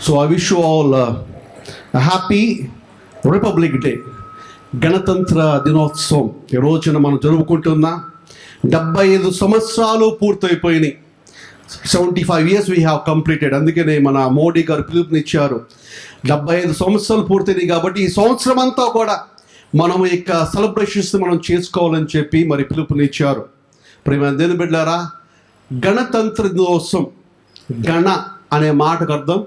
So I wish you all a happy Republic Day. గణతంత్ర దినోత్సవం ఈ రోజున మనం జరుపుకుంటున్నా 75 సంవత్సరాలు పూర్తయిపోయినాయి. 75 years we have completed. అందుకనే మన మోడీ గారు పిలుపునిచ్చారు. 75 సంవత్సరాలు పూర్తయినాయి కాబట్టి ఈ సంవత్సరం అంతా కూడా మనం ఇక సెలబ్రేషన్స్ మనం చేసుకోవాలని చెప్పి మరి పిలుపునిచ్చారు. ప్రియమైన దేవుని బిడ్డలారా, గణతంత్ర దినోత్సవం, గణ అనే మాటకు అర్థం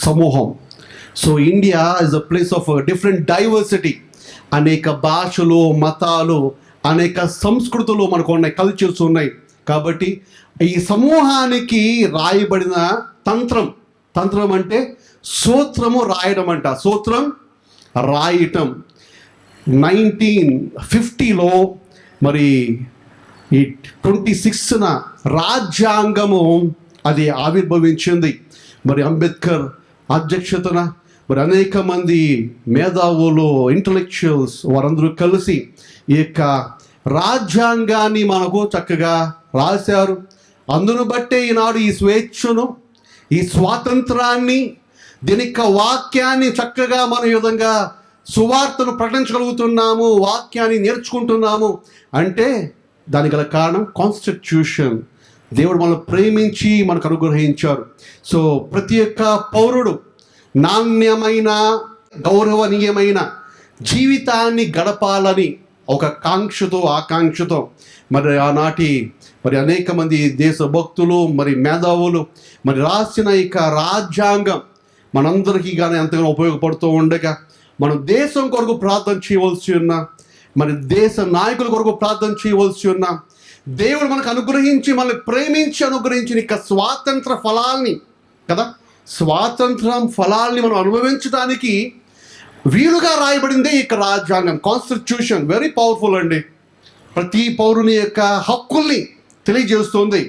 సమూహం. So India is a place of different diversity. అనేక భాషలు, మతాలు, అనేక సంస్కృతులు మనకు ఉన్నాయి, కల్చర్స్ ఉన్నాయి. కాబట్టి ఈ సమూహానికి రాయబడిన తంత్రం అంటే సూత్రము రాయడం అంట. సూత్రం రాయటం 1950లో మరి ఈ 26న రాజ్యాంగము అది ఆవిర్భవించింది. మరి అంబేద్కర్ అధ్యక్షతన మరి అనేక మంది మేధావులు, ఇంటలెక్చువల్స్ వారందరూ కలిసి ఈ యొక్క రాజ్యాంగాన్ని మనకు చక్కగా రాశారు. అందును బట్టే ఈనాడు ఈ స్వేచ్ఛను, ఈ స్వాతంత్రాన్ని, దీని యొక్క వాక్యాన్ని చక్కగా మన విధంగా సువార్తను ప్రకటించగలుగుతున్నాము, వాక్యాన్ని నేర్చుకుంటున్నాము అంటే దానికి గల కారణం కాన్స్టిట్యూషన్. దేవుడు మనల్ని ప్రేమించి మనకు అనుగ్రహించారు. సో ప్రతి ఒక్క పౌరుడు నాణ్యమైన, గౌరవనీయమైన జీవితాన్ని గడపాలని ఒక ఆకాంక్షతో మరి ఆనాటి మరి అనేక మంది దేశభక్తులు, మరి మేధావులు మరి రాసిన ఇక రాజ్యాంగం మనందరికీ కానీ ఎంతగానో ఉపయోగపడుతూ ఉండగా మనం దేశం కొరకు ప్రార్థన చేయవలసి ఉన్నా, మరి దేశ నాయకుల కొరకు ప్రార్థన చేయవలసి ఉన్నా, దేవుడు మనకు అనుగ్రహించి, మనల్ని ప్రేమించి అనుగ్రహించిన ఇక స్వాతంత్ర ఫలాల్ని స్వాతంత్రం ఫలాల్ని మనం అనుభవించడానికి వీలుగా రాయబడిందే ఇక రాజ్యాంగం, కాన్స్టిట్యూషన్. వెరీ పవర్ఫుల్ అండి. ప్రతి పౌరుని యొక్క హక్కుల్ని తెలియజేస్తుంది.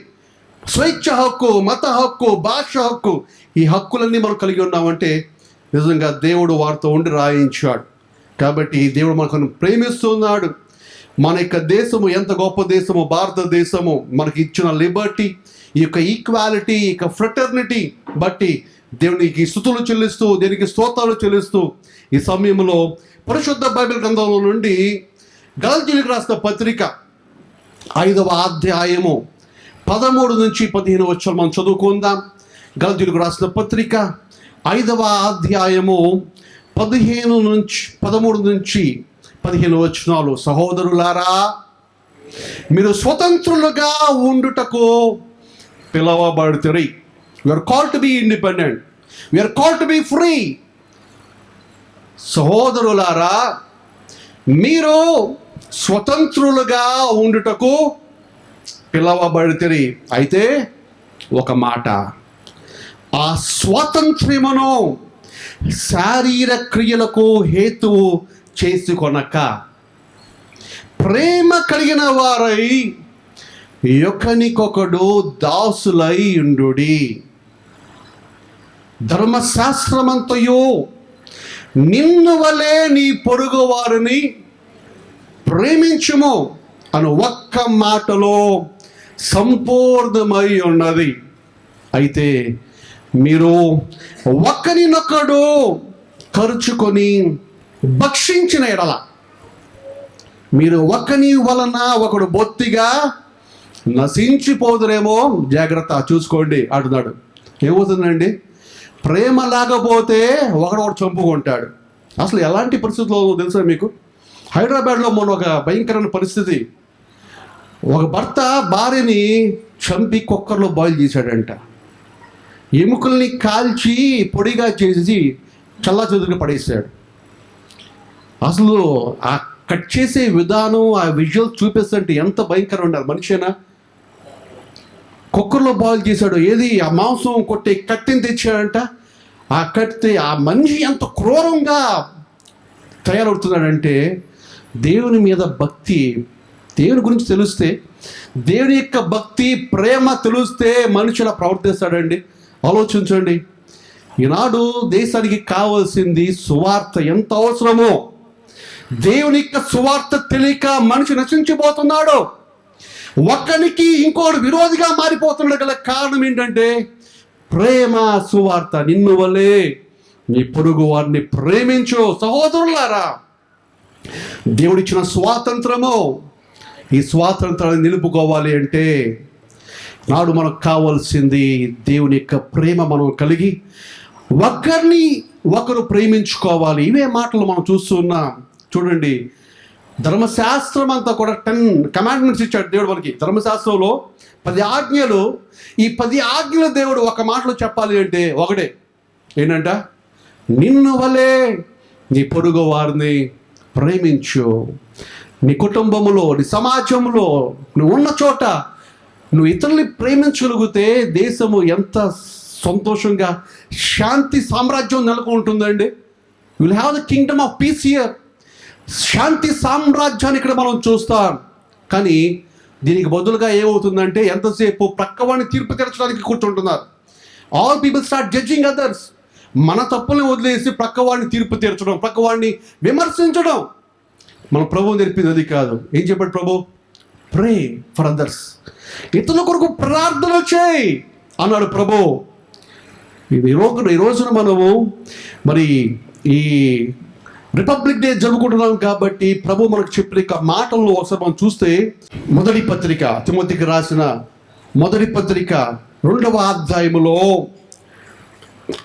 స్వేచ్ఛ హక్కు, మత హక్కు, భాష హక్కు, ఈ హక్కులన్నీ మనం కలిగి ఉన్నామంటే నిజంగా దేవుడు వారితో ఉండి రాయించాడు. కాబట్టి దేవుడు మనకు ప్రేమిస్తున్నాడు. మన యొక్క దేశము ఎంత గొప్ప దేశము, భారతదేశము మనకి ఇచ్చిన లిబర్టీ, ఈ యొక్క ఈక్వాలిటీ, ఈ యొక్క ఫ్రెటర్నిటీ బట్టి దేవునికి స్తుతులు చెల్లిస్తూ, దేనికి స్తోత్రాలు చెల్లిస్తూ ఈ సమయంలో పరిశుద్ధ బైబిల్ గ్రంథంలో నుండి గలతీయులకు రాసిన పత్రిక 5వ అధ్యాయము 13 నుంచి 15 వచనాలు మనం చదువుకుందాం. గలతీయులకు రాసిన పత్రిక 5వ అధ్యాయము 13 నుంచి 15 వచనాలు. సహోదరులారా, మీరు స్వతంత్రులుగా ఉండుటకు పిలవబడుతురి. We are called to be independent. We are called to be free. సహోదరులారా, మీరు స్వతంత్రులుగా ఉండుటకు పిలవబడుతురి. అయితే ఒక మాట, ఆ స్వాతంత్ర్యమును శారీర క్రియలకు హేతువు చేసుకొనక ప్రేమ కలిగిన వారై ఒకనికొకడు దాసులై ఉండుడి. ధర్మశాస్త్రమంతయు నిన్ను వలె నీ పొరుగు వారిని ప్రేమించుము అను ఒక్క మాటలో సంపూర్ణమై ఉన్నది. అయితే మీరు ఒకరినొకడు ఖర్చుకొని భక్షించిన ఎడల మీరు ఒకని వలన ఒకడు బొత్తిగా నశించిపోదురేమో, జాగ్రత్త చూసుకోండి అంటున్నాడు. ఏమవుతుందండి? ప్రేమ లేకపోతే ఒకడొకడు చంపుకుంటాడు. అసలు ఎలాంటి పరిస్థితుల్లో తెలుసా మీకు? హైదరాబాద్లో మొన్న ఒక భయంకరమైన పరిస్థితి. ఒక భర్త భార్యని చంపి కుక్కర్లో బాయిల్ చేశాడంట. ఎముకల్ని కాల్చి పొడిగా చేసి చల్లాచెదురుగా పడేసాడు. అసలు ఆ కట్ చేసే విధానం, ఆ విజువల్ చూపిస్తుంటే ఎంత భయంకరంగా ఉండాలి. మనిషినా కుక్కర్లో బాయిల్ చేశాడు. ఏది ఆ మాంసం కొట్టి కత్తిని తెచ్చాడంట. ఆ కత్తి, ఆ మనిషి ఎంత క్రూరంగా తయారవుతున్నాడంటే, దేవుని మీద భక్తి, దేవుని గురించి తెలిస్తే, దేవుని యొక్క భక్తి, ప్రేమ తెలిస్తే మనిషి ఇలా ప్రవర్తిస్తాడండి. ఆలోచించండి. ఈనాడు దేశానికి కావాల్సింది సువార్త. ఎంత అవసరమో దేవుని యొక్క సువార్త తెలియక మనిషి నశించిపోతున్నాడు. ఒక్కనికి ఇంకోటి విరోధిగా మారిపోతున్నాడు. గల కారణం ఏంటంటే ప్రేమ సువార్త. నిన్ను వలే నీ పొరుగు వారిని ప్రేమించు. సహోదరులారా, దేవుడిచ్చిన స్వాతంత్రము, ఈ స్వాతంత్రాన్ని నిలుపుకోవాలి అంటే నాడు మనకు కావాల్సింది దేవుని యొక్క ప్రేమ మనం కలిగి ఒకరిని ఒకరు ప్రేమించుకోవాలి. ఇవే మాటలు మనం చూస్తున్నాం. చూడండి, ధర్మశాస్త్రం అంతా కూడా 10 కమాండ్మెంట్స్ ఇచ్చాడు దేవుడు మనకి. ధర్మశాస్త్రంలో 10 ఆజ్ఞలు. ఈ 10 ఆజ్ఞలు దేవుడు ఒక మాటలో చెప్పాలి అంటే ఒకటే, ఏంటంట? నిన్ను వలే నీ పొరుగు వారిని ప్రేమించు. నీ కుటుంబంలో, నీ సమాజంలో, నువ్వు ఉన్న చోట నువ్వు ఇతరుల్ని ప్రేమించగలిగితే దేశము ఎంత సంతోషంగా శాంతి సామ్రాజ్యం నెలకొంటుందండి. You will have the kingdom of peace here. శాంతి సామ్రాజ్యాన్ని ఇక్కడ మనం చూస్తాం. కానీ దీనికి బదులుగా ఏమవుతుందంటే ఎంతసేపు ప్రక్కవాడిని తీర్పు తీర్చడానికి కూర్చుంటున్నారు. All people start judging others. మన తప్పుల్ని వదిలేసి ప్రక్కవాడిని తీర్పు తీర్చడం, ప్రక్కవాడిని విమర్శించడం. మన ప్రభువు నేర్పింది అది కాదు. ఏం చెప్పాడు ప్రభు? Pray for others. ఇతరుల కొరకు ప్రార్థన చేయి అన్నాడు ప్రభు. ఈ రోజున మనము మరి ఈ రిపబ్లిక్ డే జరుపుకుంటున్నాం కాబట్టి ప్రభు మనకు చెప్పిన మాటలను ఒకసారి మనం చూస్తే, మొదటి పత్రిక, తిమోతికి రాసిన మొదటి పత్రిక 2వ అధ్యాయములో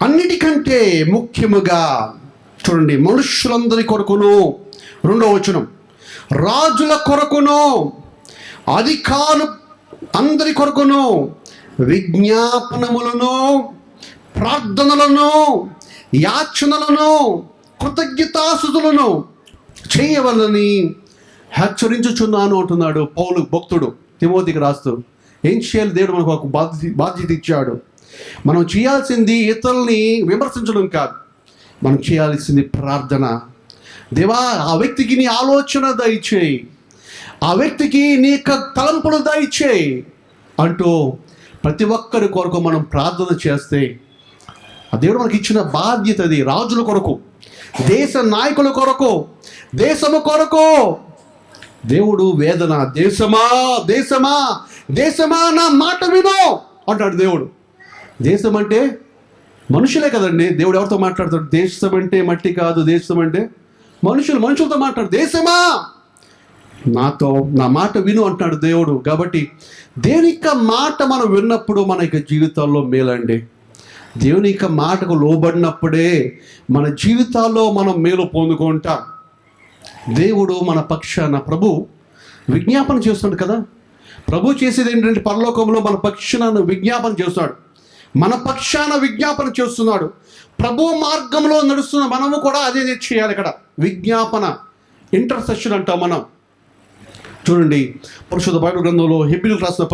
అన్నిటికంటే ముఖ్యముగా చూడండి, మనుష్యులందరి కొరకును, 2వ వచనం, రాజుల కొరకును, అధికారులు అందరి కొరకును విజ్ఞాపనములను, ప్రార్థనలను, యాచనలను, కృతజ్ఞతాస్తుతులను చేయవలని హెచ్చరించుచున్నాను అంటున్నాడు పౌలు భక్తుడు తిమోతికి రాస్తూ. ఏం చేయాలి? దేవుడు మనకు ఒక బాధ్యత ఇచ్చాడు. మనం చేయాల్సింది ఇతరుల్ని విమర్శించడం కాదు, మనం చేయాల్సింది ప్రార్థన. దేవా, ఆ వ్యక్తికి నీ ఆలోచన దయచేయి, ఆ వ్యక్తికి నీ యొక్క తలంపులు దయచేయి అంటూ ప్రతి ఒక్కరి కొరకు మనం ప్రార్థన చేస్తే ఆ దేవుడు మనకి ఇచ్చిన బాధ్యత అది. రాజుల కొరకు, దేశ నాయకుల కొరకు, దేశము కొరకు దేవుడు వేదన, దేశమా దేశమా దేశమా నా మాట విను అంటాడు దేవుడు. దేశం అంటే మనుషులే కదండి. దేవుడు ఎవరితో మాట్లాడతాడు? దేశం అంటే మట్టి కాదు, దేశం అంటే మనుషులతో మాట్లాడు. దేశమా నాతో నా మాట విను అంటాడు దేవుడు. కాబట్టి దేవుని యొక్క మాట మనం విన్నప్పుడు మన యొక్క జీవితాల్లో మేలండి. దేవుని యొక్క మాటకు లోబడినప్పుడే మన జీవితాల్లో మనం మేలు పొందుకుంటాం. దేవుడు మన పక్షాన ప్రభు విజ్ఞాపన చేస్తున్నాడు కదా. ప్రభు చేసేది ఏంటంటే పరలోకంలో మన పక్షాన విజ్ఞాపన చేస్తున్నాడు, మన పక్షాన విజ్ఞాపన చేస్తున్నాడు. ప్రభు మార్గంలో నడుస్తున్న మనము కూడా అదే చేయాలి. ఇక్కడ విజ్ఞాపన, ఇంటర్సెషన్ అంటాం మనం. చూడండి, పరిశుద్ధ బైబిల్ గ్రంథంలో హెబ్రీయులకు రాసిన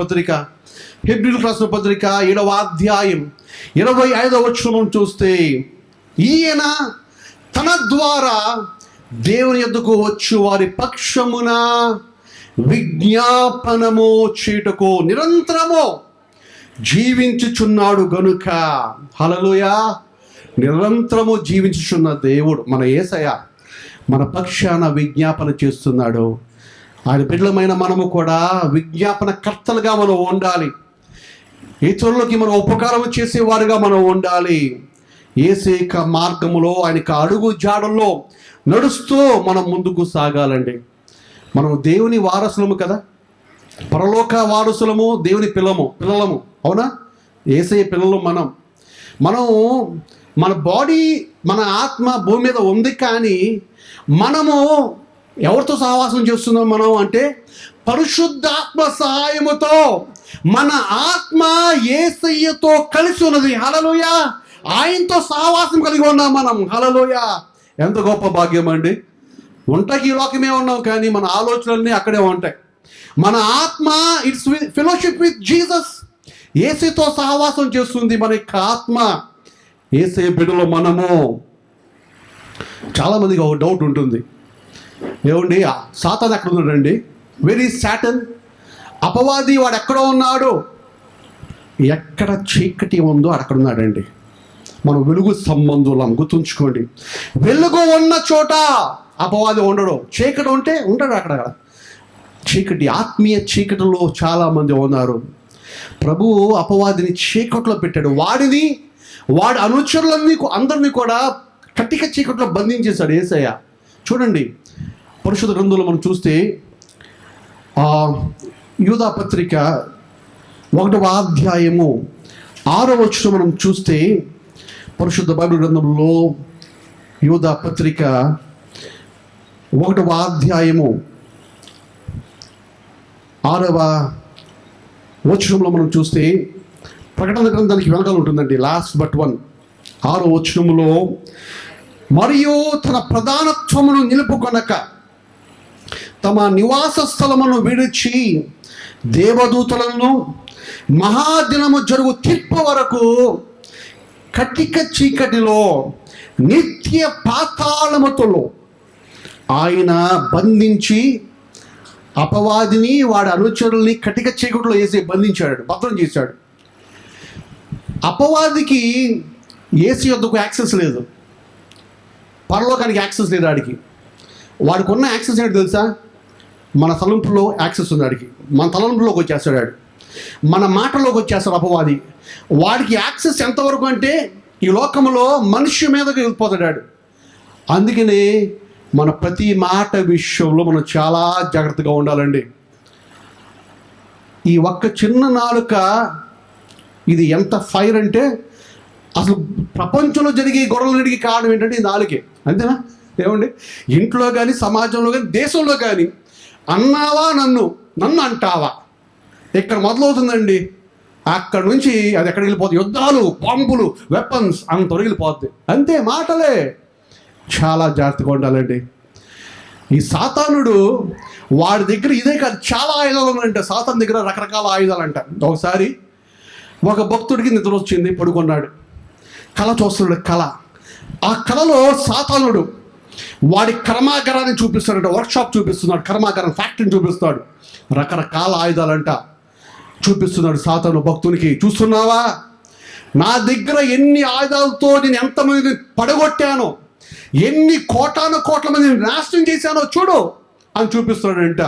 పత్రిక 7వ అధ్యాయం 25వ వచనం చూస్తే, ఈయన తన ద్వారా దేవుని యొద్దకు వచ్చు వారి పక్షమున విజ్ఞాపనము చేయుటకు నిరంతరము జీవించుచున్నాడు గనుక. హల్లెలూయా! నిరంతరము జీవించుచున్న దేవుడు మన యేసయ్య మన పక్షాన విజ్ఞాపన చేస్తున్నాడు. ఆయన బిడ్డలమైన మనము కూడా విజ్ఞాపన కర్తలుగా మనం ఉండాలి. ఇతరులకి మనం ఉపకారం చేసేవారుగా మనం ఉండాలి. యేసయ్య మార్గములో, ఆయన అడుగు జాడల్లో నడుస్తూ మనం ముందుకు సాగాలండి. మనం దేవుని వారసులము కదా, పరలోక వారసులము, దేవుని పిల్లలము. అవునా? యేసయ్య పిల్లలు మనము. మన బాడీ, మన ఆత్మ భూమి మీద ఉంది, కానీ మనము ఎవరితో సహవాసం చేస్తున్నాం మనం అంటే పరిశుద్ధాత్మ సహాయముతో మన ఆత్మ యేసయ్యతో కలిసి ఉన్నది. హల్లెలూయా! ఆయనతో సహవాసం కలిగి ఉన్నాం మనం. హల్లెలూయా! ఎంత గొప్ప భాగ్యం అండి. ఉంటాకి ఈ లోకమే ఉన్నాం, కానీ మన ఆలోచనలన్నీ అక్కడే ఉంటాయి. మన ఆత్మ ఇట్స్ ఫెలోషిప్ విత్ జీసస్. యేసయ్యతో సహవాసం చేస్తుంది మన యొక్క ఆత్మ. యేసయ్య బిడ్డలో మనము. చాలామందికి ఒక డౌట్ ఉంటుంది, ఏమండి సాతాను ఎక్కడ ఉన్నాడండి? వెరీ సాటన్, అపవాది వాడు ఎక్కడో ఉన్నాడు. ఎక్కడ చీకటి ఉందో అక్కడ ఉన్నాడండి. మనం వెలుగు సంబంధులం, గుర్తుంచుకోండి. వెలుగు ఉన్న చోట అపవాది ఉండడు, చీకటి ఉంటే ఉంటాడు అక్కడ. చీకటి, ఆత్మీయ చీకటిలో చాలామంది ఉన్నారు. ప్రభువు అపవాదిని చీకట్లో పెట్టాడు. వాడి అనుచరులన్నీ అందరినీ కూడా కట్టిక చీకట్లో బంధించేశాడు యేసయ్య. చూడండి, పరిశుద్ధ గ్రంథంలో మనం చూస్తే యూదా పత్రిక 1వ అధ్యాయము 6వ వచనం మనం చూస్తే, పరిశుద్ధ బైబిల్ గ్రంథంలో యూదా పత్రిక 1వ అధ్యాయము 6వ వచనంలో మనం చూస్తే, ప్రకటన గ్రంథానికి వెనకాల ఉంటుందండి, లాస్ట్ బట్ 1, 6వ వచనంలో, మరియు తన ప్రధానత్వమును నిలుపుకొనక తమ నివాస స్థలమును విడిచి దేవదూతలను మహాదినము జరుగు తీర్పు వరకు కటిక చీకటిలో నిత్య పాతాళముతో ఆయన బంధించి అపవాదిని వాడి అనుచరుల్ని కటిక చీకటిలో వేసి బంధించాడు, భద్రం చేశాడు. అపవాదికి ఏసీ వద్దకు యాక్సెస్ లేదు, పరలోకానికి యాక్సెస్ లేదు. వాడికి ఉన్న యాక్సెస్ ఏంటి తెలుసా? మన తలంపులో యాక్సెస్ ఉంది వాడికి. మన తలంపులోకి వచ్చేస్తాడు వాడు, మన మాటలోకి వచ్చేస్తాడు అపవాది. వాడికి యాక్సెస్ ఎంతవరకు అంటే ఈ లోకంలో మనిషి మీదకి వెళ్ళిపోతాడు వాడు. అందుకనే మన ప్రతి మాట విషయంలో మనం చాలా జాగ్రత్తగా ఉండాలండి. ఈ ఒక్క చిన్న నాలుక ఇది ఎంత ఫైర్ అంటే, అసలు ప్రపంచంలో జరిగే గొడవలన్నిటికీ కారణం ఏంటంటే ఈ నాలుకే. అంతేనా? ఏమండి, ఇంట్లో కానీ, సమాజంలో కానీ, దేశంలో కానీ, అన్నావా నన్ను అంటావా, ఇక్కడ మొదలవుతుందండి. అక్కడ నుంచి అది ఎక్కడికి వెళ్ళిపోతుంది, యుద్ధాలు, బాంబులు, వెపన్స్ అంత తొలగిపోద్ది. అంతే, మాటలే. చాలా జాగ్రత్తగా ఉండాలండి. ఈ సాతానుడు వాడి దగ్గర ఇదే కాదు, చాలా ఆయుధాలు ఉన్నాయంట. సాతాను దగ్గర రకరకాల ఆయుధాలు అంట. ఒకసారి ఒక భక్తుడికి నిద్ర వచ్చింది, పడుకున్నాడు, కళ చూస్తున్నాడు. ఆ కళలో సాతానుడు వాడి కర్మాగారాన్ని చూపిస్తాడంట, వర్క్షాప్ చూపిస్తున్నాడు, కర్మాగారం ఫ్యాక్టరీని చూపిస్తాడు, రకరకాల ఆయుధాలంట చూపిస్తున్నాడు సాతాను భక్తునికి. చూస్తున్నావా, నా దగ్గర ఎన్ని ఆయుధాలతో నేను ఎంతమంది పడగొట్టానో, ఎన్ని కోటాను కోట్ల మందిని నాశనం చేశానో చూడు అని చూపిస్తున్నాడంట.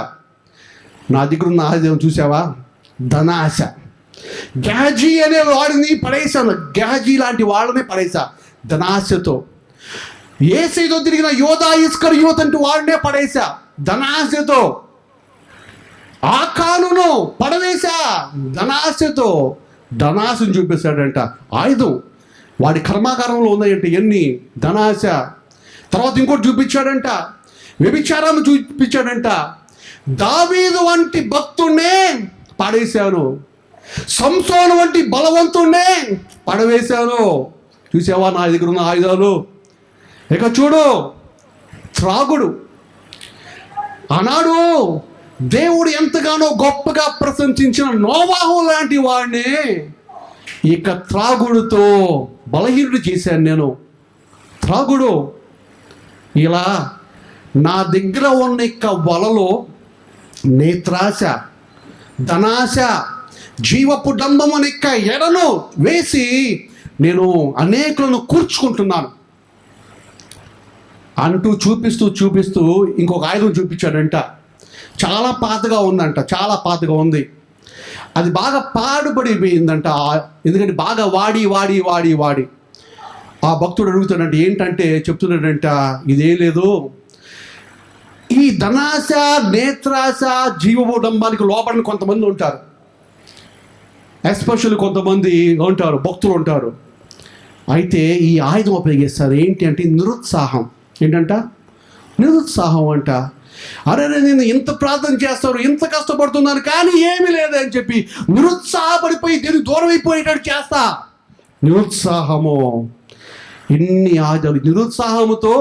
నా దగ్గర ఉన్న ఆయుధం చూసావా? ధనాశ. గెహజీ అనే వాడిని పడేశాను, గెహజీ లాంటి వాళ్ళని పడేశా ధనాశతో. యేసుతో తిరిగిన యోధా ఇస్కరియోతు అంటూ వాడినే పడేశా ధనాశతో. ఆకానును పడవేశా ధనాశతో. ధనాశను చూపిస్తాడంట ఆయుధం. వాడి కర్మాగారంలో ఉన్నాయంటే ఎన్ని, ధనాశ. తర్వాత ఇంకోటి చూపించాడంట, వ్యభిచారం చూపించాడంట. దావీదు వంటి భక్తుడినే పడేశాను, సంసోను వంటి బలవంతుడినే పడవేశాను. చూసావా నా దగ్గర ఉన్న ఆయుధాలు? ఇక చూడు, త్రాగుడు. ఆనాడు దేవుడు ఎంతగానో గొప్పగా ప్రశంసించిన నోవాహు లాంటి వాడిని ఇక త్రాగుడుతో బలహీనుడు చేశాను నేను. త్రాగుడు. ఇలా నా దగ్గర ఉన్న ఇక వలలో నేత్రాశ, ధనాశ, జీవపు డంబము నిక్క ఎడను వేసి నేను అనేకులను కూర్చుకుంటున్నాను అంటూ చూపిస్తూ ఇంకొక ఆయుధం చూపించాడంట. చాలా పాతగా ఉందంట, చాలా పాతగా ఉంది. అది బాగా పాడుపడిపోయిందంట, ఎందుకంటే బాగా వాడి ఆ భక్తుడు అడుగుతాడంట, ఏంటంటే చెప్తున్నాడంట, ఇదే లేదు, ఈ ధనాశ, నేత్రాశ, జీవోడంబానికి లోపడిన కొంతమంది ఉంటారు, ఎస్పెషల్లీ కొంతమంది ఉంటారు, భక్తులు ఉంటారు. అయితే ఈ ఆయుధం ఉపయోగిస్తారు. ఏంటి అంటే నిరుత్సాహం. ఏంటంట? నిరుత్సాహం అంట. అరే నేను ఇంత ప్రార్థన చేస్తారు, ఇంత కష్టపడుతున్నాను, కానీ ఏమీ లేదని చెప్పి నిరుత్సాహపడిపోయి దీనికి దూరం అయిపోయేటట్టు చేస్తా. నిరుత్సాహము. ఇన్ని ఆయుధాలు. నిరుత్సాహముతో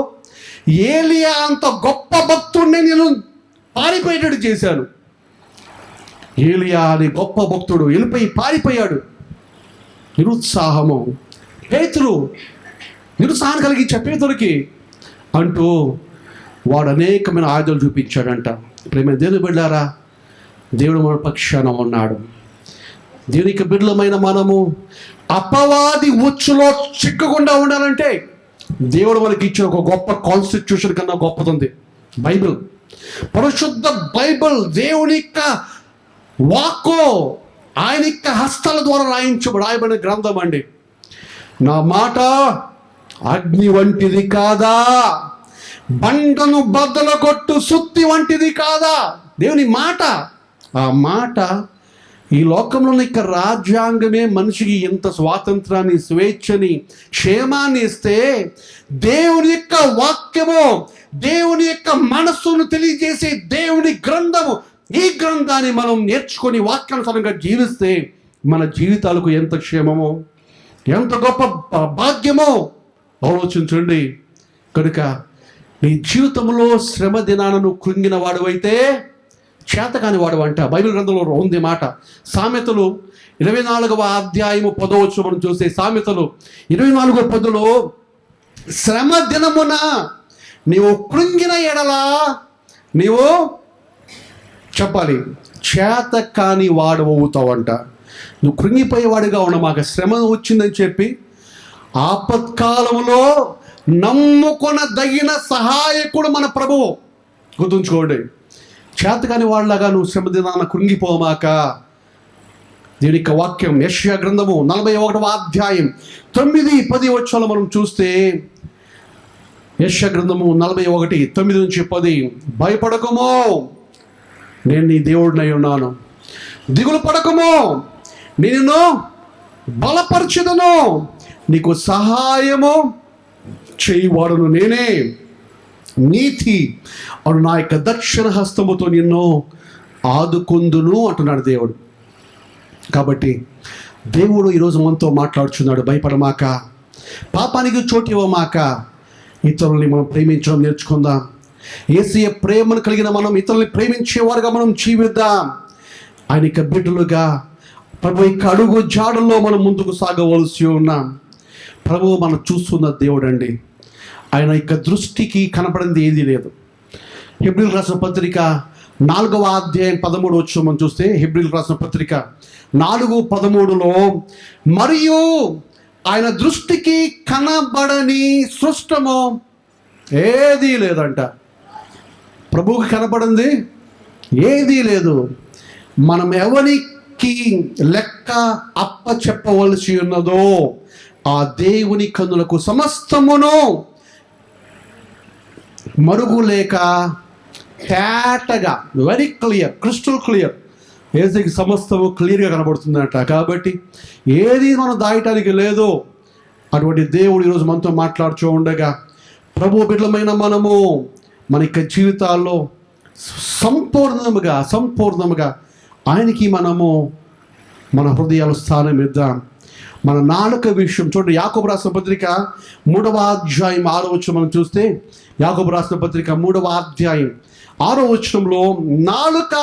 ఏలియా అంత గొప్ప భక్తుడిని నేను పారిపోయేటట్టు చేశాను. ఏలియా అనే గొప్ప భక్తుడు వెళ్ళిపోయి పారిపోయాడు. నిరుత్సాహము. పేతురు, నిరుత్సాహం కలిగించే పేతురికి అంటూ వాడు అనేకమైన ఆయుధాలు చూపించాడంట. ప్రేమ దేవుని బిడ్డలారా, దేవుడు మన పక్షాన ఉన్నాడు. దేవునికి బిడ్డలమైన మనము అపవాది ఉచ్చులో చిక్కకుండా ఉండాలంటే దేవుడు మనకి ఇచ్చిన ఒక గొప్ప కాన్స్టిట్యూషన్ కన్నా గొప్పది బైబిల్. పరిశుద్ధ బైబిల్ దేవుని యొక్క వాక్కు. ఆయన యొక్క హస్తాల ద్వారా రాయబడిన గ్రంథం అండి. నా మాట అగ్ని వంటిది కాదా, బండను బద్దల కొట్టు సుత్తి వంటిది కాదా. దేవుని మాట, ఆ మాట ఈ లోకంలో యొక్క రాజ్యాంగమే మనిషికి ఎంత స్వాతంత్రాన్ని, స్వేచ్ఛని, క్షేమాన్ని ఇస్తే, దేవుని యొక్క వాక్యము, దేవుని యొక్క మనస్సును తెలియజేసే దేవుని గ్రంథము, ఈ గ్రంథాన్ని మనం నేర్చుకొని వాక్యానుసారంగా జీవిస్తే మన జీవితాలకు ఎంత క్షేమమో, ఎంత గొప్ప భాగ్యమో ఆలోచించండి. కనుక నీ జీవితంలో శ్రమ దినాలను కృంగిన వాడువైతే చేతకాని వాడు అంట. బైబిల్ గ్రంథంలో ఉంది మాట. సామెతలు 24వ అధ్యాయము 10వ మనం చూస్తే, సామెతలు 24:10 శ్రమ దినమున నీవు కృంగిన ఎడలా నీవు చెప్పాలి చేత కాని వాడు అవుతావంట. నువ్వు కృంగిపోయేవాడిగా ఉన్న మాకు శ్రమ వచ్చిందని చెప్పి ఆపత్కాలంలో నమ్ముకొనదగిన సహాయకుడు మన ప్రభువు. గుర్తుంచుకోండి, చేతకాని వాళ్ళగా నువ్వు శ్రమ దినాన కృంగిపోమాక. దీని యొక్క వాక్యం యెషయా గ్రంథము 41వ అధ్యాయం 9-10 మనం చూస్తే, యెషయా గ్రంథము 41:9-10 భయపడకము, నేను నీ దేవుడినై ఉన్నాను. దిగులు పడకము, నేను బలపరచెదను. నీకు సహాయము చేయువాడును నేనే. నీతి అను నా యొక్క దక్షిణ హస్తముతో నిన్ను ఆదుకొందును అంటున్నాడు దేవుడు. కాబట్టి దేవుడు ఈరోజు మనతో మాట్లాడుచున్నాడు. భయపడమాక, పాపానికి చోటు ఇవ్వమాక, ఇతరుల్ని మనం ప్రేమించడం నేర్చుకుందాం. యేసయ్య ప్రేమను కలిగిన మనం ఇతరుల్ని ప్రేమించేవారుగా మనం జీవిద్దాం. ఆయన యొక్క బిడ్డలుగా ప్రభు యొక్క అడుగు జాడల్లో మనం ముందుకు సాగవలసి ఉన్నాం. ప్రభువు మనం చూస్తున్న దేవుడు అండి. ఆయన యొక్క దృష్టికి కనపడింది ఏదీ లేదు. హెబ్రీయులకు రాసిన పత్రిక 4వ అధ్యాయం 13 మనం చూస్తే, హెబ్రీయులకు రాసిన పత్రిక 4:13 మరియు ఆయన దృష్టికి కనబడని సృష్టము ఏదీ లేదంట. ప్రభువుకి కనపడింది ఏదీ లేదు. మనం ఎవరికి లెక్క అప్ప చెప్పవలసి ఉన్నదో ఆ దేవుని కన్నులకు సమస్తమును మరుగు లేక తేటగా, వెరీ క్లియర్, క్రిస్టల్ క్లియర్, ఏసీకి సమస్తము క్లియర్గా కనబడుతుందట. కాబట్టి ఏది మనం దాయటానికి లేదు. అటువంటి దేవుడు ఈరోజు మనతో మాట్లాడుతూ ఉండగా, ప్రభు బిడ్డలమైన మనము మన యొక్క జీవితాల్లో సంపూర్ణముగా ఆయనకి మనము మన హృదయాలు స్థానం ఇద్దాం. మన నాలుక విషయం చూడండి. యాకోబు రాసిన పత్రిక 3వ అధ్యాయం 6వ వచనం మనం చూస్తే, యాకోబు రాసిన పత్రిక 3వ అధ్యాయం 6వ వచనంలో నాలుక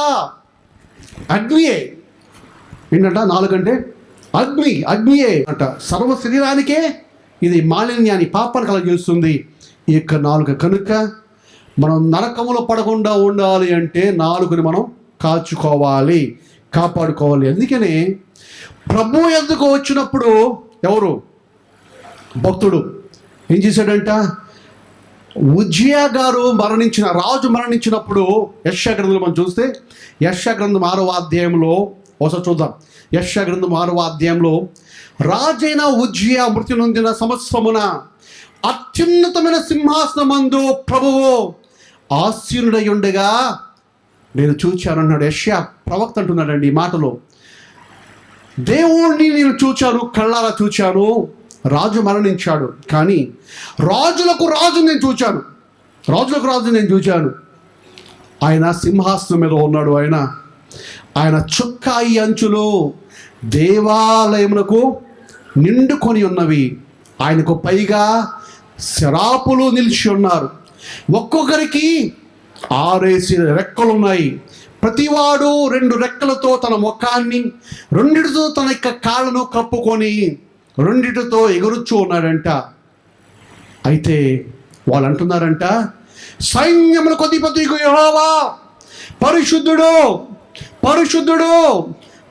అగ్నియే. ఏంటంట? నాలుక అంటే అగ్నియే అంట. సర్వ శరీరానికే ఇది మాలిన్యాన్ని, పాపాన్ని కలగజేస్తుంది ఈ యొక్క నాలుక. కనుక మనం నరకములో పడకుండా ఉండాలి అంటే నాలుకని మనం కాచుకోవాలి, కాపాడుకోవాలి. అందుకనే ప్రభు ఎద్దుకు వచ్చినప్పుడు ఎవరు భక్తుడు ఏం చేశాడంట? ఉజ్జియా గారు రాజు మరణించినప్పుడు యెషయా గ్రంథంలో మనం చూస్తే, యెషయా గ్రంథం 6వ అధ్యాయంలో ఒకసారి చూద్దాం. యెషయా గ్రంథం 6వ అధ్యాయంలో రాజైన ఉజ్జియా మృతి నొందిన సంవత్సరమున అత్యున్నతమైన సింహాసనమందు ప్రభువు ఆసీనుడై ఉండగా నేను చూచానన్నాడు. యెషయా ప్రవక్త అంటున్నాడండి ఈ మాటలో. దేవుణ్ణి నేను చూచాను, కళ్ళారా చూచాను. రాజు మరణించాడు, కానీ రాజులకు రాజు నేను చూచాను. ఆయన సింహాసనం మీద ఉన్నాడు. ఆయన చుక్కాయి అంచులు దేవాలయమునకు నిండుకొని ఉన్నవి. ఆయనకు పైగా శరాపులు నిలిచి ఉన్నారు. ఒక్కొక్కరికి 6 రెక్కలు ఉన్నాయి. ప్రతివాడు 2 రెక్కలతో తన ముఖాన్ని, 2 తన యొక్క కాళ్ళను కప్పుకొని 2 ఎగురుచూ ఉన్నాడంట. అయితే వాళ్ళు అంటున్నారంట, సైన్యములకు అధిపతియగు యెహోవా పరిశుద్ధుడు, పరిశుద్ధుడు,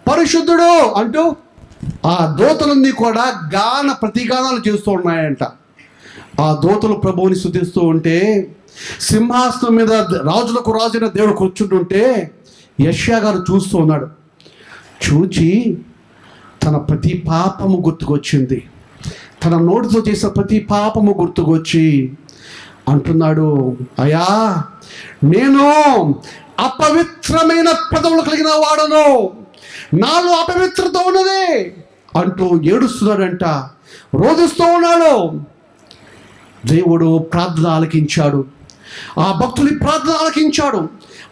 పరిశుద్ధుడు అంటూ ఆ దూతలన్నీ కూడా ప్రతిగానాలు చేస్తూ ఉన్నాయంట. ఆ దూతలు ప్రభువుని స్తుతిస్తూ ఉంటే, సింహాసనం మీద రాజులకు రాజైన దేవుడు కూర్చుంటుంటే యెషయా గారు చూస్తూ ఉన్నాడు. చూచి తన ప్రతి పాపము గుర్తుకొచ్చింది. తన నోటితో చేసిన ప్రతి పాపము గుర్తుకొచ్చి అంటున్నాడు, అయ్యా నేను అపవిత్రమైన పెదవులు కలిగిన వాడను, నాలో అపవిత్రత ఉన్నది అంటూ ఏడుస్తున్నాడంట, రోధిస్తూ ఉన్నాడు. దేవుడు ప్రార్థన ఆలకించాడు. ఆ భక్తుని ప్రార్థన ఆలకించాడు.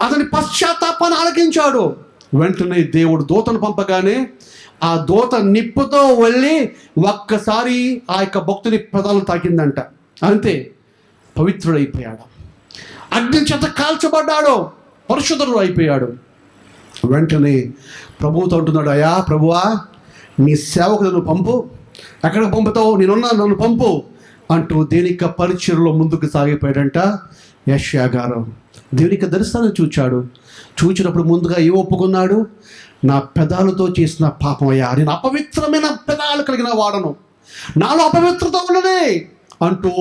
అతని పశ్చాత్తాపాన్ని ఆలకించాడు. వెంటనే దేవుడు దూతను పంపగానే ఆ దూత నిప్పుతో వెళ్ళి ఒక్కసారి ఆ యొక్క భక్తుని పెదాలు తాకిందంట. అంతే, పవిత్రుడైపోయాడు. అగ్ని చేత కాల్చబడ్డాడు, పరిశుద్ధుడు అయిపోయాడు. వెంటనే ప్రభువుతో అంటున్నాడు, అయ్యా ప్రభువా, నీ సేవకుడు నువ్వు పంపు, ఎక్కడికి పంపుతావు, నేనున్నా, నన్ను పంపు అంటూ దేనిక పరిచర్లో ముందుకు సాగిపోయాడంట యెషయా గారు. దేవునిక దర్శనం చూచాడు. చూచినప్పుడు ముందుగా ఏ ఒప్పుకున్నాడు, నా పెదాలతో చేసిన పాపం అయ్యా, నేను అపవిత్రమైన పెదాలు కలిగిన వాడను, నాలో అపవిత్రత ఉన్నది అంటూ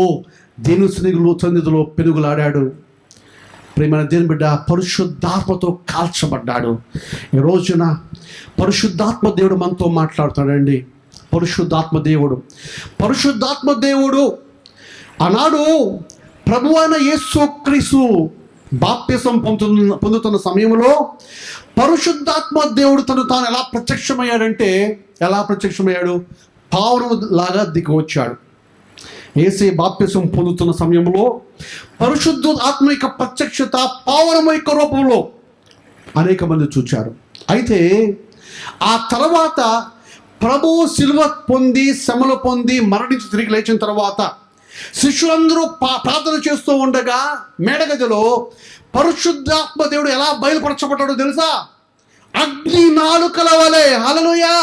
దేవుని సన్నిధిలో పెనుగులాడాడు. ప్రేమైన దేవుని బిడ్డ పరిశుద్ధాత్మతో కాల్చబడ్డాడు. ఈ రోజున పరిశుద్ధాత్మ దేవుడు మనతో మాట్లాడుతాడండి. పరిశుద్ధాత్మ దేవుడు ఆనాడు ప్రభువైన యేసుక్రీస్తు బాప్తిసం పొందుతున్న సమయంలో పరిశుద్ధాత్మ దేవుడు తాను ఎలా ప్రత్యక్షమయ్యాడు, పావురం లాగా దిగి వచ్చాడు. యేసే బాప్తిసం పొందుతున్న సమయంలో పరిశుద్ధ ఆత్మ యొక్క ప్రత్యక్షత పావురం యొక్క రూపంలో అనేక మంది చూచారు. అయితే ఆ తర్వాత ప్రభు శిలువ పొంది, శ్రమలు పొంది, మరణించి తిరిగి లేచిన తర్వాత శిష్యులందరూ ప్రార్థన చేస్తూ ఉండగా మేడగదిలో పరిశుద్ధాత్మ దేవుడు ఎలా బయలుపరచబడ్డాడో తెలుసా? అగ్ని నాలుకల వలె, హల్లెలూయా,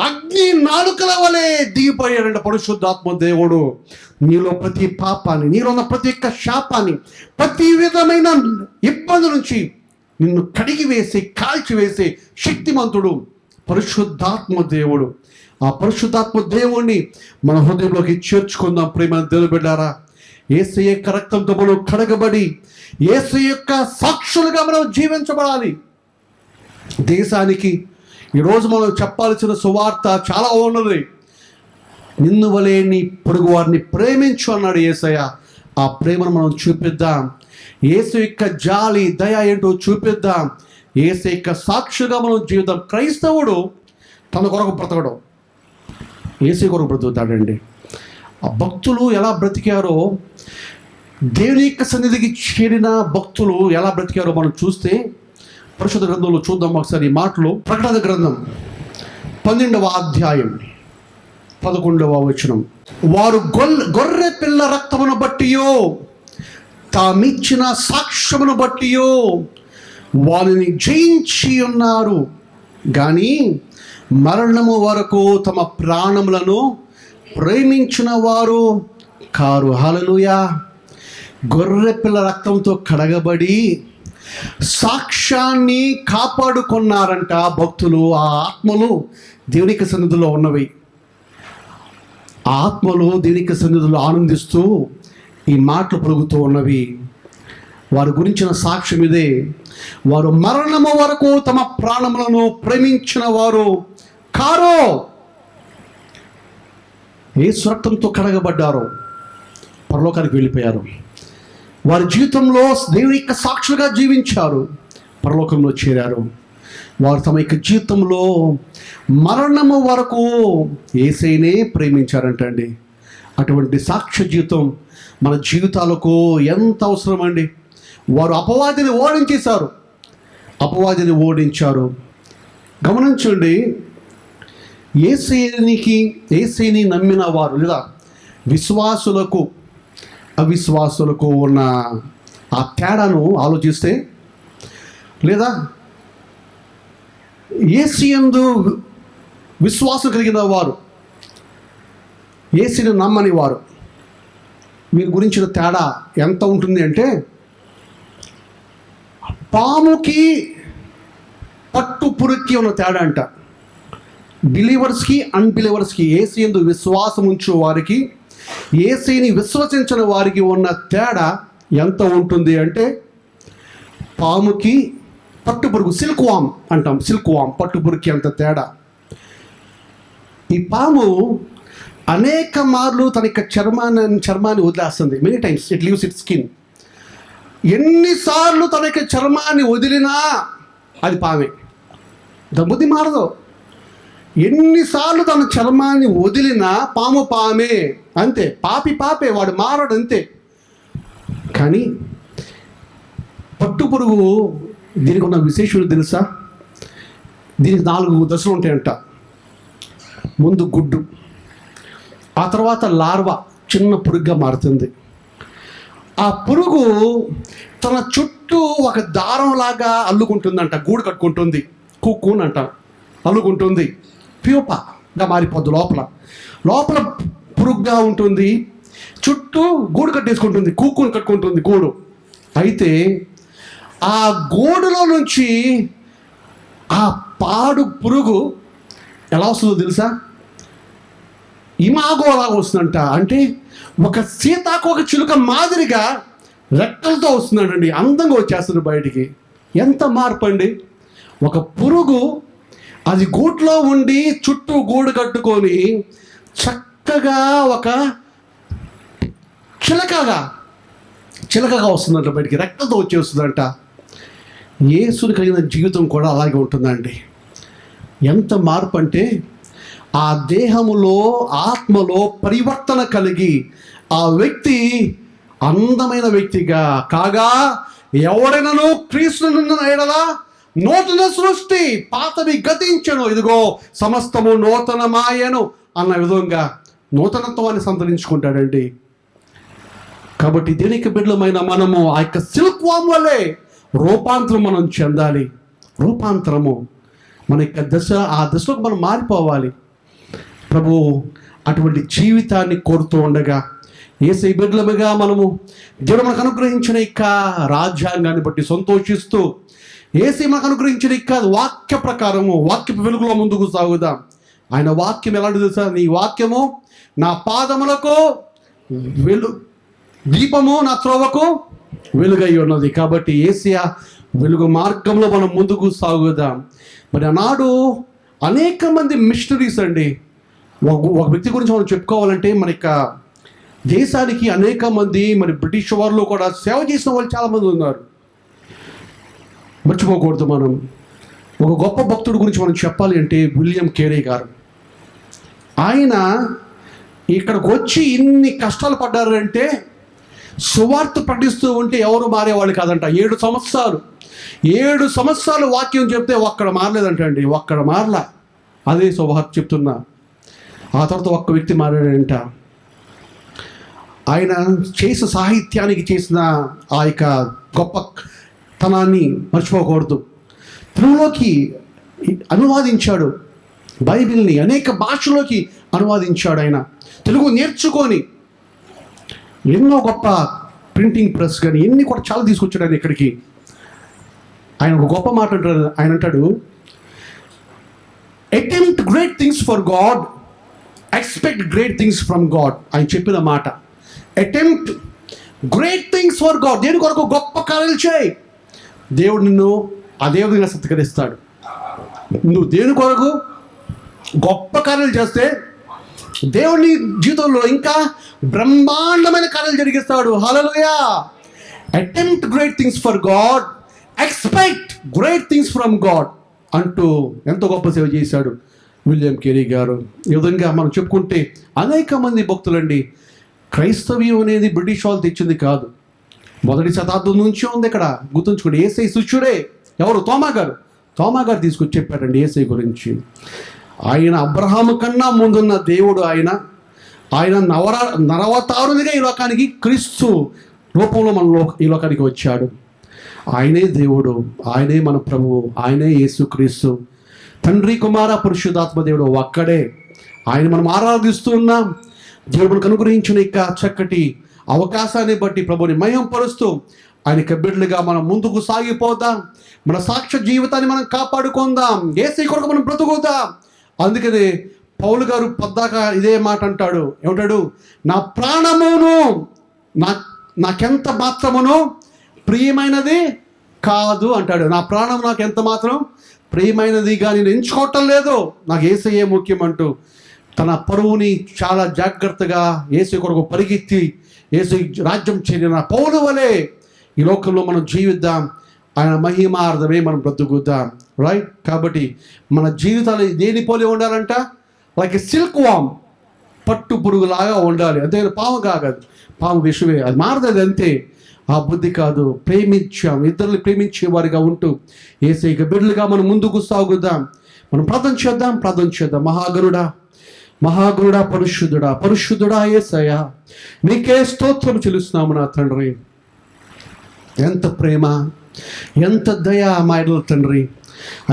అగ్ని నాలుకల వలె దిగిపోయాడంట పరిశుద్ధాత్మ దేవుడు. నీలో ప్రతి పాపాన్ని, నీలో ఉన్న ప్రతి ఒక్క శాపాన్ని, ప్రతి విధమైన ఇబ్బంది నుంచి నిన్ను కడిగి వేసి కాల్చివేసే శక్తిమంతుడు పరిశుద్ధాత్మ దేవుడు. ఆ పరిశుద్ధాత్మ దేవుణ్ణి మన హృదయంలోకి చేర్చుకుందాం. ప్రేమ దేవుని బిడ్డారా, యేసయ్య యొక్క రక్తంతో మనం కడగబడి యేసయ్య యొక్క సాక్షులుగా మనం జీవించబడాలి. దేశానికి ఈరోజు మనం చెప్పాల్సిన సువార్త చాలా ఉన్నది. నిన్ను వలె నీ పొరుగు వారిని ప్రేమించు అన్నాడు యేసయ్య. ఆ ప్రేమను మనం చూపిద్దాం. యేసు యొక్క జాలి, దయ ఏంటో చూపిద్దాం. యేసు యొక్క సాక్షిగా మనం జీవితం. క్రైస్తవుడు తన కొరకు బ్రతకడం, యేసు కొరకు బ్రతుకుతాడండి. ఆ భక్తులు ఎలా బ్రతికారో, దేవుని యొక్క సన్నిధికి చేరిన భక్తులు ఎలా బ్రతికారో మనం చూస్తే పరిశుద్ధ గ్రంథంలో చూద్దాం ఒకసారి ఈ మాటలు. ప్రకటన గ్రంథం 12వ అధ్యాయం 11వ వచనం. వారు గొర్రె పిల్ల రక్తమును బట్టియో తామిచ్చిన సాక్ష్యమును బట్టియో వారిని జయించి ఉన్నారు, కానీ మరణము వరకు తమ ప్రాణములను ప్రేమించిన వారు కారు. హల్లెలూయా. గొర్రె పిల్ల రక్తంతో కడగబడి సాక్ష్యాన్ని కాపాడుకున్నారంట భక్తులు. ఆ ఆత్మలు దేవునికి సన్నిధిలో ఉన్నవి. ఆ ఆత్మలు దేవునికి సన్నిధిలో ఆనందిస్తూ ఈ మాటలు పలుకుతూ ఉన్నవి. వారి గురించిన సాక్ష్యం ఇదే. వారు మరణము వరకు తమ ప్రాణములను ప్రేమించిన వారు కారు. యేసు రక్తంతో కడగబడ్డారు, పరలోకానికి వెళ్ళిపోయారు. వారి జీవితంలో దేవుని యొక్క సాక్షులుగా జీవించారు, పరలోకంలో చేరారు. వారు తమ యొక్క జీవితంలో మరణము వరకు యేసయ్యనే ప్రేమించారంటండి. అటువంటి సాక్ష్య జీవితం మన జీవితాలకు ఎంత అవసరం అండి. వారు అపవాదిని ఓడించారు. గమనించండి, యేసయ్యని నమ్మిన వారు లేదా విశ్వాసులకు అవిశ్వాసులకు ఉన్న ఆ తేడాను ఆలోచిస్తే, లేదా యేసయ్యందు విశ్వాసం కలిగిన వారు, యేసుని నమ్మని వారు, వీరి గురించిన తేడా ఎంత ఉంటుంది అంటే, పాముకి పట్టు పురుక్కి ఉన్న తేడా అంట. బిలీవర్స్కి అన్బిలీవర్స్కి, యేసయ్యందు విశ్వాసం ఉంచే వారికి, యేసయ్యని విశ్వసించిన వారికి ఉన్న తేడా ఎంత ఉంటుంది అంటే, పాముకి పట్టుపురుగు, సిల్క్ వామ్ అంటాం, సిల్క్ వామ్ పట్టుపురుగుకి అంత తేడా. ఈ పాము అనేక మార్లు తన యొక్క చర్మాన్ని వదిలేస్తుంది. Many times it leaves it skin. ఎన్నిసార్లు తన యొక్క చర్మాన్ని వదిలినా అది పామే, దమ్ముది మారదు. ఎన్నిసార్లు తన చర్మాన్ని వదిలినా పాము పామే, అంతే. పాపే, వాడు మారడు, అంతే. కానీ పట్టుపురుగు దీనికి ఉన్న విశేషాలు తెలుసా? దీనికి 4 దశలు ఉంటాయంట. ముందు గుడ్డు, ఆ తర్వాత లార్వా, చిన్న పురుగుగా మారుతుంది. ఆ పురుగు తన చుట్టూ ఒక దారంలాగా అల్లుకుంటుందంట, గూడు కట్టుకుంటుంది, కుక్కుని అంట, అల్లుకుంటుంది. ప్యూపగా మారిపోద్ది. లోపల పురుగుగా ఉంటుంది, చుట్టూ గూడు కట్టేసుకుంటుంది, కుక్కుని కట్టుకుంటుంది గూడు. అయితే ఆ గూడులో నుంచి ఆ పాడు పురుగు ఎలా వస్తుందో తెలుసా? ఇమాగోలాగా వస్తుందంట. అంటే ఒక సీతాకోక చిలుక మాదిరిగా రెక్కలతో వస్తున్నాడండి, అందంగా వచ్చేస్తుంది బయటికి. ఎంత మార్పు అండి! ఒక పురుగు అది గూట్లో ఉండి చుట్టూ గూడు కట్టుకొని చక్కగా ఒక చిలకగా వస్తుందంట బయటికి, రెక్కలతో వచ్చేస్తుందంట. యేసుని కలిగిన జీవితం కూడా అలాగే ఉంటుందండి. ఎంత మార్పు అంటే ఆ దేహములో, ఆత్మలో పరివర్తన కలిగి ఆ వ్యక్తి అందమైన వ్యక్తిగా కాగా, ఎవడైనాను క్రీస్తును ఎడలా నూతన సృష్టి, పాతవి గతించెను, ఇదిగో సమస్తము నూతనమాయెను అన్న విధంగా నూతనత్వాన్ని సంతరించుకుంటాడండి. కాబట్టి దేనికి బిడ్డలమైన మనము ఆ యొక్క సిల్క్ వామ్ వల్లే రూపాంతరం మనం చెందాలి. రూపాంతరము మన యొక్క ఆ దశలోకి మనం మారిపోవాలి. ప్రభు అటువంటి జీవితాన్ని కోరుతూ ఉండగా, యేసయ్య బిడ్డలముగా మనము దేవుడు మనకు అనుగ్రహించిన యొక్క రాజ్యాంగాన్ని బట్టి సంతోషిస్తూ, యేసయ్య మనకు అనుగ్రహించిన యొక్క వాక్య ప్రకారము, వాక్య వెలుగులో ముందుకు సాగుదాం. ఆయన వాక్యం ఎలాంటిది తెలుసా? నీ వాక్యము నా పాదములకు దీపము, నా త్రోవకు వెలుగై ఉన్నది. కాబట్టి యేసయ్య వెలుగు మార్గంలో మనం ముందుకు సాగుదాం. మరి ఆనాడు అనేక మంది మిషనరీస్ అండి. ఒక వ్యక్తి గురించి మనం చెప్పుకోవాలంటే, మన యొక్క దేశానికి అనేక మంది, మరి బ్రిటిష్ వారిలో కూడా సేవ చేసిన వాళ్ళు చాలామంది ఉన్నారు. మర్చిపోకూడదు. మనం ఒక గొప్ప భక్తుడి గురించి మనం చెప్పాలి అంటే విలియం కేరీ గారు. ఆయన ఇక్కడికి వచ్చి ఇన్ని కష్టాలు పడ్డారంటే, సువార్త ప్రకటిస్తూ ఉంటే ఎవరు మారేవాళ్ళు కాదంట. 7 సంవత్సరాలు వాక్యం చెప్తే ఒక్కడ మారలేదంట అండి, ఒక్కడ మారలా. అదే సువార్త చెప్తున్నా. ఆ తర్వాత ఒక్క వ్యక్తి మారాడంట. ఆయన చేసిన సాహిత్యానికి చేసిన ఆ యొక్క గొప్పతనాన్ని మర్చిపోకూడదు. తెలుగులోకి అనువాదించాడు, బైబిల్ని అనేక భాషలోకి అనువాదించాడు. ఆయన తెలుగు నేర్చుకొని ఎన్నో గొప్ప ప్రింటింగ్ ప్రెస్ కానీ ఎన్ని కూడా చాలా తీసుకొచ్చాడు ఆయన ఇక్కడికి. ఆయన ఒక గొప్ప మాట అంటాడు. ఆయన అంటాడు, attempt great things for God, expect great things from God. ఆయన చెప్పిన మాట, attempt great things for God. దేని కొరకు గొప్ప కార్యాలు చేయి, దేవుడు నిన్ను ఆ దేవుడిగా సత్కరిస్తాడు. నువ్వు దేని కొరకు గొప్ప కార్యాలు చేస్తే దేవుని జీవితంలో ఇంకా బ్రహ్మాండమైన కార్యాలు జరిగిస్తాడు. Hallelujah. Attempt great things for God, expect great things from God అంటూ ఎంతో గొప్ప సేవ చేశాడు విలియం కేరీ గారు. ఈ విధంగా మనం చెప్పుకుంటే అనేక మంది భక్తులండి. క్రైస్తవ్యం అనేది బ్రిటిష్ వాళ్ళు తెచ్చింది కాదు, మొదటి శతాబ్దం నుంచి ఉంది. ఇక్కడ గుర్తుంచుకోండి, యేసయ్య శిష్యుడే. ఎవరు? తోమా గారు తీసుకొచ్చి చెప్పారండి యేసయ్య గురించి. ఆయన అబ్రహాము కన్నా ముందున్న దేవుడు. ఆయన నరవతారునిగా ఈ లోకానికి క్రీస్తు రూపంలో ఈ లోకానికి వచ్చాడు. ఆయనే దేవుడు, ఆయనే మన ప్రభువు, ఆయనే యేసు క్రీస్తు. తండ్రి, కుమార, పరిశుద్ధాత్మ దేవుడు ఒక్కడే. ఆయన మనం ఆరాధిస్తూ ఉన్నాం. దేవుడు మనకు అనుగ్రహించిన ఇక చక్కటి అవకాశాన్ని బట్టి ప్రభుని మహిమపరుస్తూ ఆయన బిడ్డలుగా మనం ముందుకు సాగిపోదాం. మన సాక్ష్య జీవితాన్ని మనం కాపాడుకుందాం. యేసయ్య కొరకు మనం బ్రతుకుదాం. అందుకని పౌలు గారు పద్దాక ఇదే మాట అంటాడు. ఏమంటాడు? నా ప్రాణమును నాకెంత మాత్రమును ప్రియమైనది కాదు అంటాడు. నా ప్రాణం నాకు ఎంత మాత్రం ప్రియమైనదిగా నేను ఎంచుకోవటం లేదు, నాకు యేసయ్యే ముఖ్యం అంటూ తన పరువుని చాలా జాగ్రత్తగా యేసు కొరకు పరిగెత్తి యేసు రాజ్యం చేరిన పౌలు వలె ఈ లోకంలో మనం జీవిద్దాం, ఆయన మహిమార్థమే మనం బ్రతుకుద్దాం. రైట్? కాబట్టి మన జీవితాలు దేని పోలి ఉండాలంట? లైక్ సిల్క్ వామ్, పట్టు పురుగులాగా ఉండాలి. అంతే, పాము కాదు, పాము విషమే, అది మారదు అంతే. ఆ బుద్ధి కాదు, ప్రేమించాం, ఇద్దరిని ప్రేమించే వారిగా ఉంటూ యేసయ్య బిడ్డలుగా మనం ముందుకు సాగుదాం. మనం ప్రార్థన చేద్దాం. మహాగరుడా, పరిశుద్ధుడా యేసయ్య, నీకే స్తోత్రం చెల్లిస్తున్నాము నా తండ్రి. ఎంత ప్రేమ, ఎంత దయ మా ఎడల తండ్రి.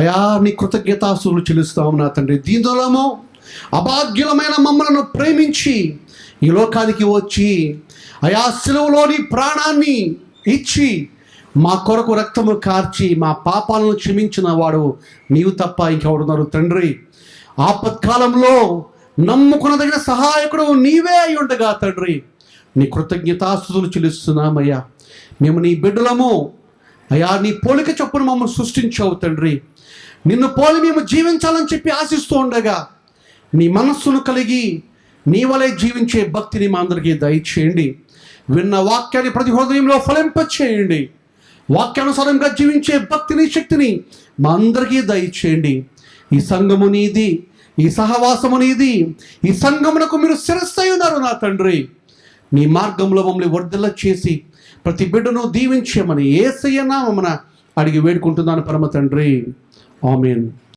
అయా, నీ కృతజ్ఞతాస్తుతులు చెల్లిస్తాము నా తండ్రి. దీనులము అభాగ్యులమైన మమ్మలను ప్రేమించి ఈ లోకానికి వచ్చి అయా సిలువలోని ప్రాణాన్ని ఇచ్చి మా కొరకు రక్తము కార్చి మా పాపాలను క్షమించిన వాడు నీవు తప్ప ఇంకెవరున్నారు తండ్రి. ఆపత్కాలంలో నమ్ముకునదగిన సహాయకుడు నీవే అయి ఉండగా తండ్రి, నీ కృతజ్ఞతాస్తుతులు చెల్లిస్తున్నామయ్యా. మేము నీ బిడ్డలము అయా, నీ పోలిక చొప్పున మమ్మల్ని సృష్టించావు తండ్రి. నిన్ను పోలి మేము జీవించాలని చెప్పి ఆశిస్తూ ఉండగా నీ మనస్సును కలిగి నీ వలె జీవించే భక్తిని మా అందరికీ దయచేయండి. విన్న వాక్యాన్ని ప్రతి హృదయంలో ఫలింపచేయండి. వాక్యానుసారంగా జీవించే భక్తిని, శక్తిని మా అందరికీ దయచేయండి. ఈ సంఘము నీది, ఈ సహవాసము నీది, ఈ సంఘమునకు మీరు శిరస్సై ఉన్నారు నా తండ్రి. నీ మార్గంలో మమ్మల్ని వర్ధిల్ల చేసి ప్రతి బిడ్డను దీవించమని యేసయ్య నామమున అడిగి వేడుకుంటున్నాను పరమ తండ్రి. ఆమేన్.